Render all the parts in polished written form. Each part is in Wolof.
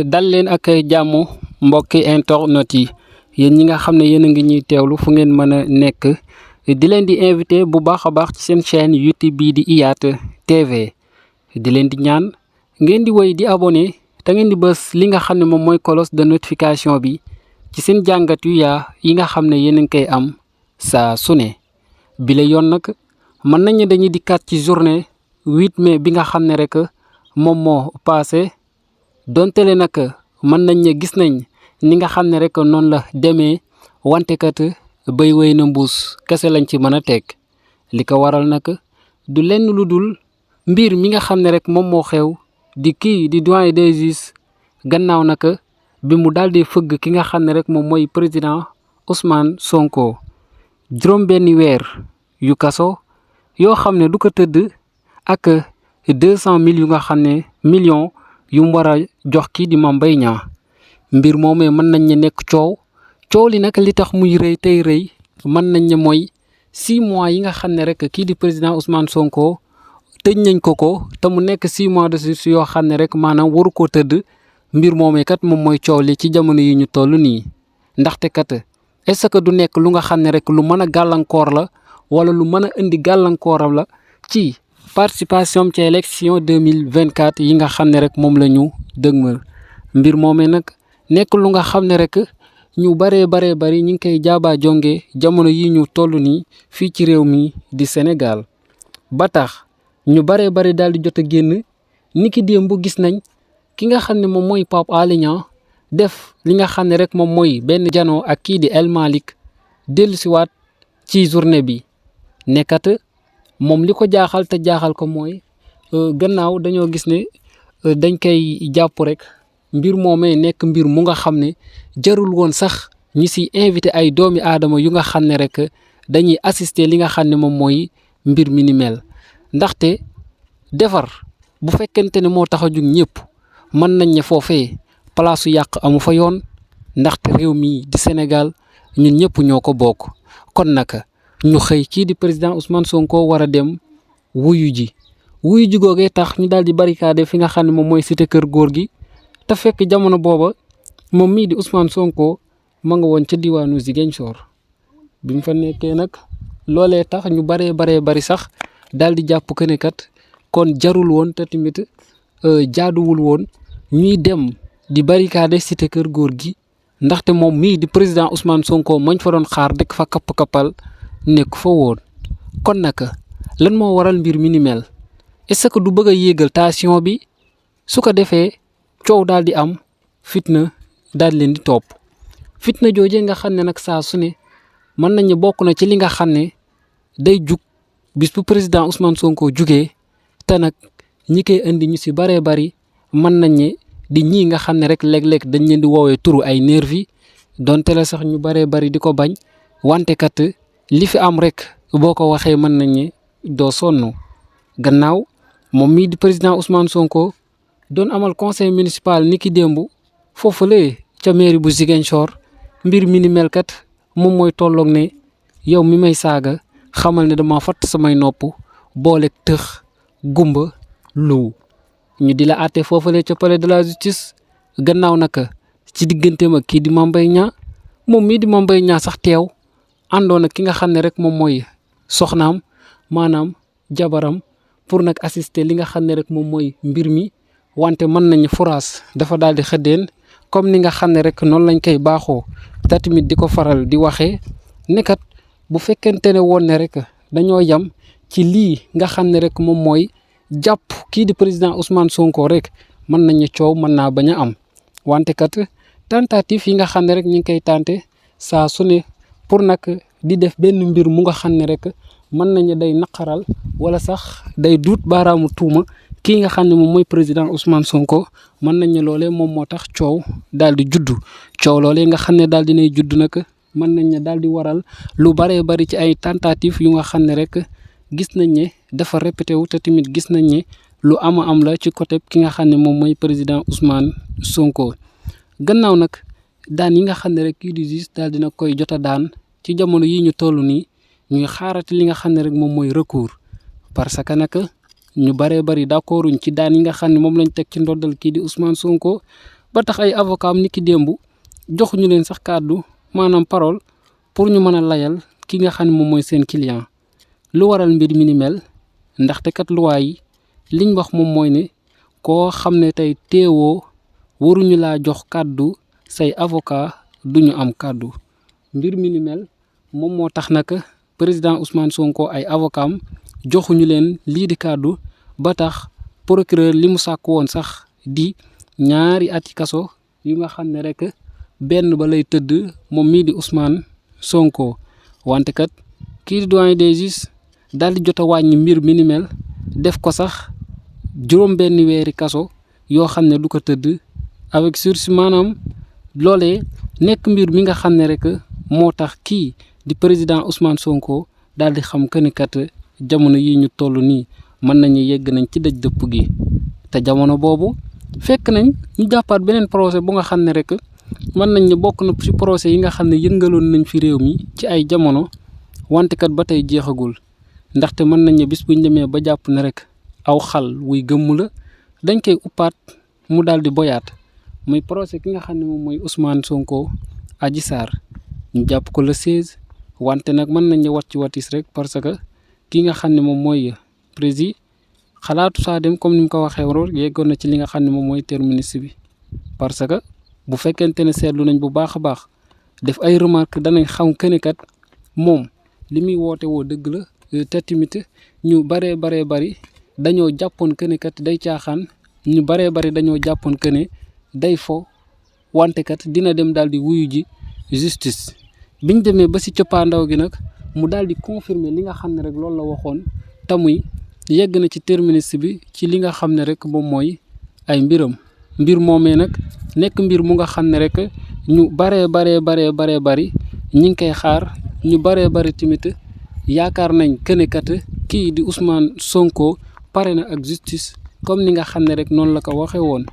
dal leen ak jàmm mbokki internet yi yéen ñi nga xam ne yéen a ngi ñuy teewlu fu ngeen mën a nekk di leen di invité bu baax a baax ci seen chaîne YouTube bii di IYAT TV di leen di ñaan ngeen di woy di abonné te ngeen di bës li nga xam ne moom mooy cloche de notification bi ci seen jàngat yu yaa yi nga xam ne yéen a ngi koy am saa su ne bi la yoon nag mën nañu dañuy dikkaat ci journée 8 mai bi nga xam ne rek moom moo passé donte le nag mën nañ ne gis nañ ni nga xam ne rek noonu la demee wante kat béy wéy na mbuus kese lañ ci mën a teg li ko waral nag du lenn lu dul mbir mi nga xam ne rek moom moo xew di kii di doyen des juges gannaaw nag bi mu daal di fëgg ki nga xam ne rek moom mooy président Ousmane Sonko juróom benni weer yu kaso yoo xam ne du ko tëdd ak 200 000 yu nga xam ne millions yu mu war a jox kii di Mame Mbaye Niang mbir moomee mën nañ ne nekk coow li nag li tax muy rëy tey rëy mën nañ ne mooy 6 mois yi nga xam ne rek kii di président Ousmane Sonko tëj nañ ko te mu nekk 6 mois de sursis yoo xam ne rek maanaam waru koo tëdd mbir moomee kat moom mooy coow li ci jamono yi ñu toll nii ndaxte kat est-ce que du nekk lu nga xam ne rek lu mën a gàllankoor la wala lu mën a indi gàllankooram la ci participation ci élection 2024 yi nga xam ne rek moom la ñu dëgmal mbir moomee nag nekk lu nga xam ne rek ñu bari ñu ngi koy jaaba jonge jamono yi ñu toll nii fii ci réew mi di Sénégal ba tax ñu bari daal di jot a génn niki démb gis nañ ki nga xam ne moom mooy Pape Alé Niang def li nga xam ne rek moom mooy benn janoo ak kii di El Malick dellusiwaat ci journée bi nekkat moom li ko jaaxal te jaaxal ko mooy gannaaw dañoo gis ne dañ koy jàpp rek mbir moomee nekk mbir mu nga xam ne jarul woon sax ñi si invité ay doomi aadama yu nga xam ne rek dañuy assister li nga xam ne moom mooy mbir mi ni mel ndaxte defar bu fekkente ne moo tax a jug ñëpp mën nañ ne foofee palaasu yàq amu fa yoon ndaxte réew mi di Sénégal ñun ñëpp ñoo ko bokk kon nag ñu xëy kii di président Ousmane Sonko war a dem wuyu ji googee tax ñu daal di barricade fi nga xam ne moom mooy cité kër góor gi te fekk jamono booba moom mii di Ousmane Sonko ma nga woon ca diwaanu Ziguinchor bi mu fa nekkee nag loolee tax ñu bari sax daal di jàpp que ne kat kon jarul woon te tamit jaaduwul woon ñuy dem di barricade cité kër góor gi ndaxte moom mii di président Ousmane Sonko mañ fa doon xaar dëkk fa kapp-kappal nekk fa woon kon nag lan moo waral mbir mi ni mel est-ce que du bëgg a yéegal tension bi su ko defee coow daal di am fitna daal di leen di topp fitna joojee nga xam ne nag saa su ne mën nañu bokk na ci li nga xam ne day jug bis bu président Ousmane Sonko jugee te nag ñi koy indi ñu si bari mën nañ ne di ñii nga xam ne rek léeg-léeg dañ leen di woowee turu ay nervi donte la sax ñu bari di ko bañ wante kat li fi am rek boo ko waxee mën nañ ne doo sonn gannaaw moom mii di président Ousmane Sonko doon amal conseil municipal niki démb foofulee ca mairie bu Ziguinchor mbir mi ni mel kat moom mooy tolloog ne yow mi may saaga xamal ne dama fatt samay nopp boole tëx gumba lu ñu di la àtte foofulee ca palais de la justice gannaaw naka ci digganteem ak kii di Mame Mbaye Niang moom mii di Mame Mbaye Niang sax teew àndoon ak ki nga xam ne rek moom mooy soxnaam maanaam jabaram pour nag assister li nga xam ne rek moom mooy mbir mi wante mën nañu foras dafa daal di xëddeen comme ni nga xam ne rek noonu lañ koy baaxoo te tamit di ko faral di waxee nekkat bu fekkente ne woon ne rek dañoo yam ci lii nga xam ne rek moom mooy jàpp kii di président Ousmane Sonko rek mën nañu coow mën naa bañ a am wante kat tentative yi nga xam ne rek ñu ngi koy tenté saa su ne pour nag di def benn mbir mu nga xam ne rek mën nañu day naqaral wala sax day duut baaraamu tuuma kii nga xam ne moom mooy président Ousmane Sonko mën nañu loolee moom moo tax coow daal di juddu coow loolee nga xam ne daal dinay judd nag mën nañ ne daal di waral lu bari ci ay tentative yu nga xam ne rek gis nañ ne dafa répété wu te tamit gis nañ ne lu am la ci côté ki nga xam ne moom mooy président Ousmane Sonko gannaaw nag daan yi nga xam ne rek kii di juge daal dina koy jot a daan ci jamono yi ñu toll nii ñuy xaarati li nga xam ne rek moom mooy recours parce que nag ñu bari d'accorduñ ci daan yi nga xam ne moom lañ teg ci ndoddal kii di Ousmane Sonko ba tax ay avocat am niki démb joxuñu leen sax kàddu maanaam parole pour ñu mën a layal ki nga xam ne moom mooy seen client. lu waral mbir mi ni mel ndaxte kat luwaa yi liñ wax moom mooy ne koo xam ne tey teewoo waruñu laa jox kàddu say avocat duñu am kàddu. mbir mi ni mel moom moo tax nag président Ousmane Sonko ay avocat am joxuñu leen lii di kàddu ba tax procureur li mu sàkk woon sax di 2 ati kaso yu nga xam ne rek benn ba lay tëdd moom mii di Ousmane Sonko. wante kat kii di doyen des juges daal di jot a wàññi mbir mi ni mel def ko sax juróom-benn weeri kaso yoo xam ne du ko tëdd avec sursis. maanaam loolee nekk mbir mi nga xam ne rek moo tax kii di président Ousmane Sonko daal di xam que ni kat jamono yi ñu toll nii mën nañu yegg nañ ci dëj dëpp gi. te jamono boobu fekk nañ ñu jàppaat beneen procès bu nga xam ne rek mën nañ ne bokk na ci procès yi nga xam ne yëngaloon nañ fi réew mi ci ay jamono wante kat ba tey jeexagul. ndaxte mën nañ ne bis buñ demee ba jàpp ne rek aw xal wuy gëmm la dañ koy uppaat mu daal di boyaat muy procès ki nga xam ne moom mooy Ousmane Sonko Adji Sarr ñu jàpp ko le 16 wante nag mën nañ ne wat ci watis rek parce que ki nga xam ne moom mooy président xalaatu saa dem comme ni mu ko waxee woon yeggoon na ci li nga xam ne moom mooy terminus bi. parce que bu fekkente ne seetlu nañ bu baax a baax def ay remarque danañ xam que ne kat moom li muy woote woo dëgg la. te tamit ñu baree bari dañoo jàppoon que ne kat day caaxaan ñu baree bari dañoo jàppoon que ne day fo wante kat dina dem daal di wuyu ji justice. biñ demee ba si cëppaandaw gi nag mu daal di confirmer li nga xam ne rek loolu la waxoon tamuy yegg na ci terminus bi ci li nga xam ne rek moom mooy ay mbiram. mbir moomee nag nekk mbir mu nga xam ne rek ñu baree bari ñi ngi koy xaar ñu baree bari tamit yaakaar nañ que kat kii di Ousmane Sonko pare na ak justice comme ni nga xam ne rek noonu la ko waxee woon.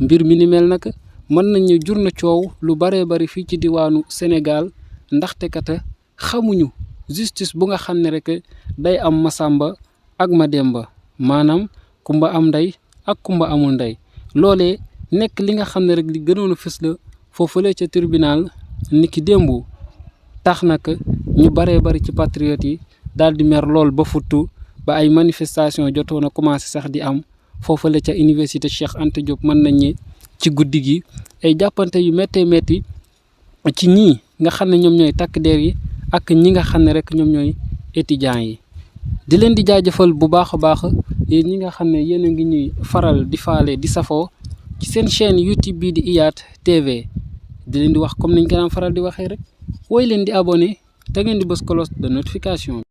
mbir mi ni mel nag mën nañ ne jur na coow lu baree bari fii ci diwaanu Sénégal ndaxte kat xamuñu justice bu nga xam ne rek day am Masamba ak Mademba maanaam kumba am ndey ak kumba amul ndey. loolee nekk li nga xam ne rek li gënoon a fës la foofule ca tribunal niki démb tax nag ñu baree bari ci patriotes yi daal di mer lool ba futtu ba ay manifestation jotoon a commencé sax di am foofale ca université Cheikh Anta Diop. mën nañ ne ci guddi gi ay jàppante yu méttee métti ci ñii nga xam ne ñoom ñooy takk der yi ak ñi nga xam ne rek ñoom ñooy étudiants yi. di leen di jaajëfal bu baax a baax yéen ñi nga xam ne yéen a ngi ñuy faral di faale di safoo ci seen chaîne YouTube bii di IYAT TV. di leen di wax comme niñ ko daan faral di waxee rek woy leen di abonné te ngeen di bës cloche de notification.